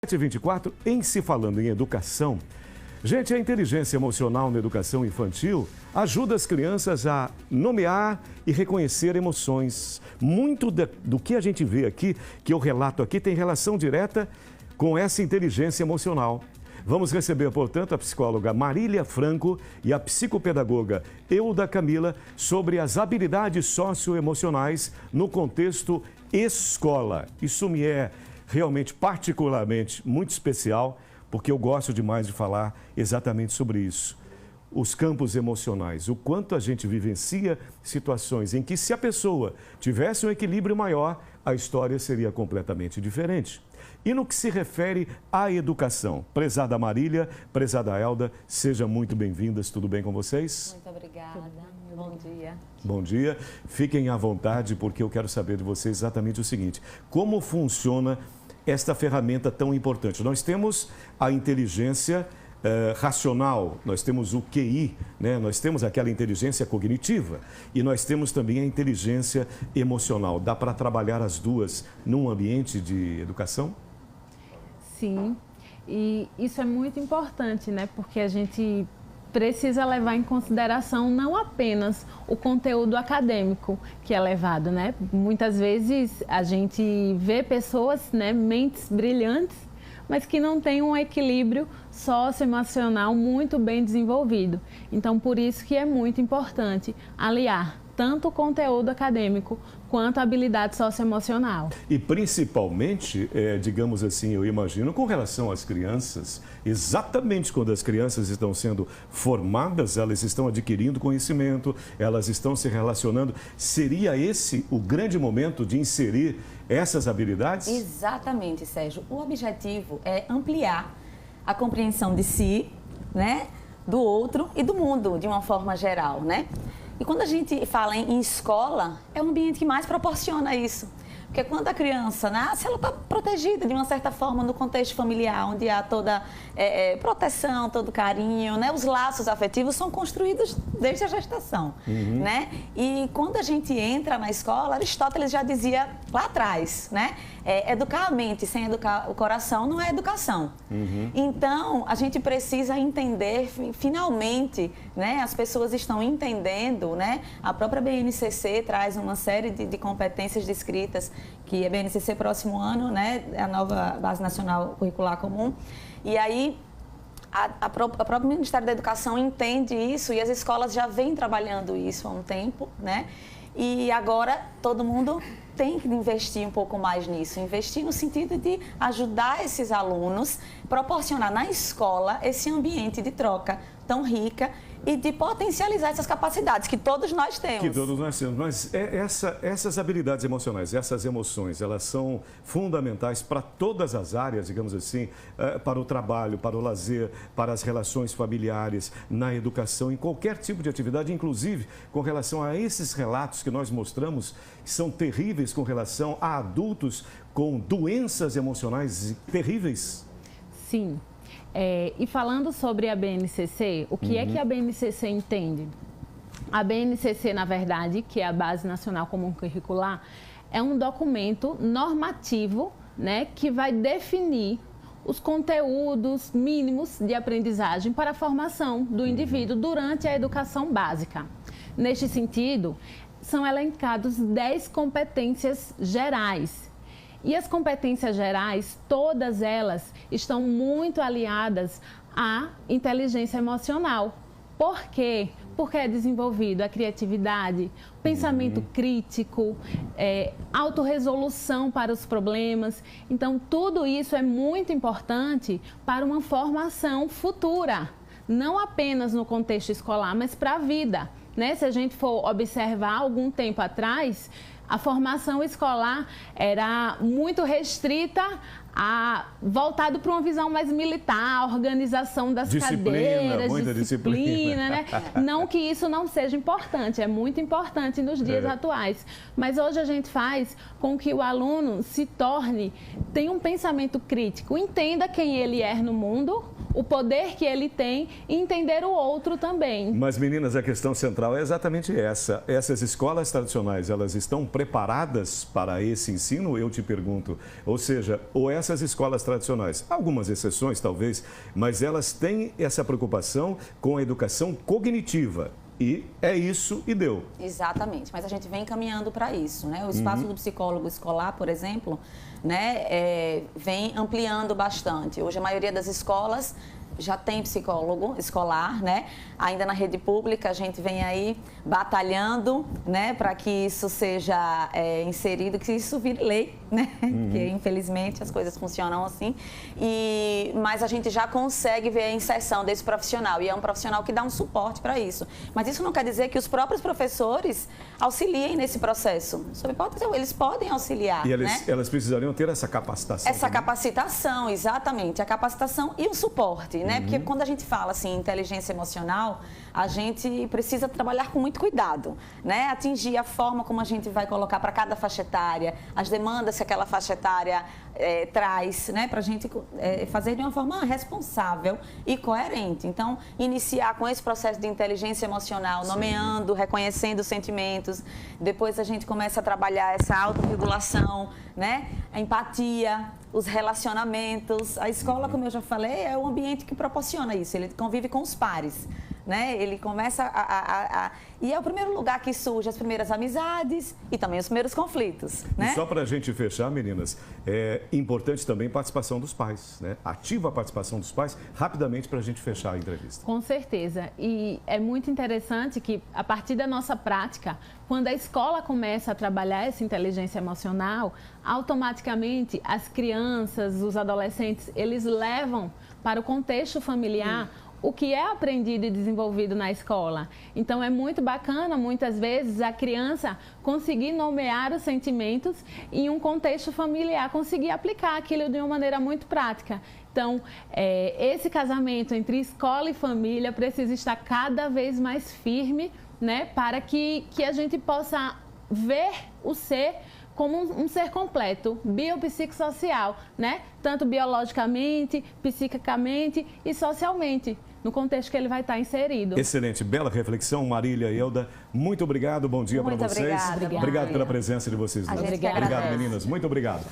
7h24, em Se Falando em Educação. Gente, a inteligência emocional na educação infantil ajuda as crianças a nomear e reconhecer emoções. Muito do que a gente vê aqui, que eu relato aqui, tem relação direta com essa inteligência emocional. Vamos receber, portanto, a psicóloga Marília Franco e a psicopedagoga Euda Camila sobre as habilidades socioemocionais no contexto escola. Isso me é realmente, particularmente, muito especial, porque eu gosto demais de falar exatamente sobre isso. Os campos emocionais, o quanto a gente vivencia situações em que, se a pessoa tivesse um equilíbrio maior, a história seria completamente diferente. E no que se refere à educação, prezada Marília, prezada Elda, sejam muito bem-vindas, tudo bem com vocês? Muito obrigada, bom dia. Bom dia, fiquem à vontade, porque eu quero saber de vocês exatamente o seguinte: como funciona esta ferramenta tão importante? Nós temos a inteligência racional, nós temos o QI, né? Nós temos aquela inteligência cognitiva e nós temos também a inteligência emocional. Dá para trabalhar as duas num ambiente de educação? Sim, e isso é muito importante, né? Porque a gente precisa levar em consideração não apenas o conteúdo acadêmico que é levado, né? Muitas vezes a gente vê pessoas, né, mentes brilhantes, mas que não têm um equilíbrio socioemocional muito bem desenvolvido. Então, por isso que é muito importante aliar tanto o conteúdo acadêmico quanto a habilidade socioemocional. E principalmente, digamos assim, eu imagino, com relação às crianças, exatamente quando as crianças estão sendo formadas, elas estão adquirindo conhecimento, elas estão se relacionando. Seria esse o grande momento de inserir essas habilidades? Exatamente, Sérgio. O objetivo é ampliar a compreensão de si, né, do outro e do mundo, de uma forma geral, né? E quando a gente fala em escola, é o ambiente que mais proporciona isso. Porque quando a criança nasce, ela está protegida de uma certa forma no contexto familiar, onde há toda proteção, todo carinho, né? Os laços afetivos são construídos desde a gestação, né? E quando a gente entra na escola, Aristóteles já dizia lá atrás, né? Educar a mente sem educar o coração não é educação. Então, a gente precisa entender, finalmente, né? As pessoas estão entendendo, né? A própria BNCC traz uma série de competências descritas, que é BNCC próximo ano, né, a nova Base Nacional Curricular Comum. E aí, o próprio Ministério da Educação entende isso e as escolas já vêm trabalhando isso há um tempo, né? E agora todo mundo tem que investir um pouco mais nisso, investir no sentido de ajudar esses alunos, proporcionar na escola esse ambiente de troca tão rica e de potencializar essas capacidades que todos nós temos. Que todos nós temos, mas essas habilidades emocionais, essas emoções, elas são fundamentais para todas as áreas, digamos assim, para o trabalho, para o lazer, para as relações familiares, na educação, em qualquer tipo de atividade, inclusive com relação a esses relatos que nós mostramos, que são terríveis com relação a adultos com doenças emocionais terríveis. Sim. E falando sobre a BNCC, o que é que a BNCC entende? A BNCC, na verdade, que é a Base Nacional Comum Curricular, é um documento normativo, né, que vai definir os conteúdos mínimos de aprendizagem para a formação do indivíduo durante a educação básica. Neste sentido, são elencados 10 competências gerais. E as competências gerais, todas elas estão muito aliadas à inteligência emocional. Por quê? Porque é desenvolvido a criatividade, pensamento crítico, autorresolução para os problemas. Então, tudo isso é muito importante para uma formação futura, não apenas no contexto escolar, mas para a vida, né? Se a gente for observar algum tempo atrás, a formação escolar era muito restrita, voltado para uma visão mais militar, a organização das cadeiras, muita disciplina, né? Não que isso não seja importante, é muito importante nos dias atuais. Mas hoje a gente faz com que o aluno tenha um pensamento crítico, entenda quem ele é no mundo, o poder que ele tem e entender o outro também. Mas, meninas, a questão central é exatamente essa. Essas escolas tradicionais, elas estão preparadas para esse ensino? Eu te pergunto. Ou seja, ou essas escolas tradicionais, algumas exceções talvez, mas elas têm essa preocupação com a educação cognitiva. E é isso e deu. Exatamente, mas a gente vem caminhando para isso, né? O espaço do psicólogo escolar, por exemplo, né, vem ampliando bastante. Hoje a maioria das escolas já tem psicólogo escolar, né? Ainda na rede pública a gente vem aí batalhando, né, para que isso seja inserido, que isso vire lei, né? Porque infelizmente as coisas funcionam assim. Mas a gente já consegue ver a inserção desse profissional e é um profissional que dá um suporte para isso. Mas isso não quer dizer que os próprios professores auxiliem nesse processo. Sob hipótese, eles podem auxiliar, e né? elas precisariam ter essa capacitação. Essa capacitação, exatamente, a capacitação e o suporte, né? Porque quando a gente fala assim, inteligência emocional, a gente precisa trabalhar com muito cuidado, né? Atingir a forma como a gente vai colocar para cada faixa etária, as demandas que aquela faixa etária traz, né? Para a gente fazer de uma forma responsável e coerente. Então, iniciar com esse processo de inteligência emocional, nomeando, reconhecendo os sentimentos. Depois a gente começa a trabalhar essa autorregulação, né? A empatia, os relacionamentos. A escola, como eu já falei, é o ambiente que proporciona isso. Ele convive com os pares, né? Ele começa e é o primeiro lugar que surgem as primeiras amizades e também os primeiros conflitos, né? E só para a gente fechar, meninas, é importante também a participação dos pais, né? Ativa a participação dos pais, rapidamente, para a gente fechar a entrevista. Com certeza. E é muito interessante que, a partir da nossa prática, quando a escola começa a trabalhar essa inteligência emocional, automaticamente as crianças, os adolescentes, eles levam para o contexto familiar o que é aprendido e desenvolvido na escola. Então, é muito bacana, muitas vezes, a criança conseguir nomear os sentimentos em um contexto familiar, conseguir aplicar aquilo de uma maneira muito prática. Então, esse casamento entre escola e família precisa estar cada vez mais firme, né, para que a gente possa ver o ser como um ser completo, biopsicossocial, né? Tanto biologicamente, psiquicamente e socialmente, no contexto que ele vai estar inserido. Excelente, bela reflexão, Marília e Elda. Muito obrigado, bom dia para vocês. Obrigada. Obrigado pela presença de vocês. Obrigado, meninas. Muito obrigado.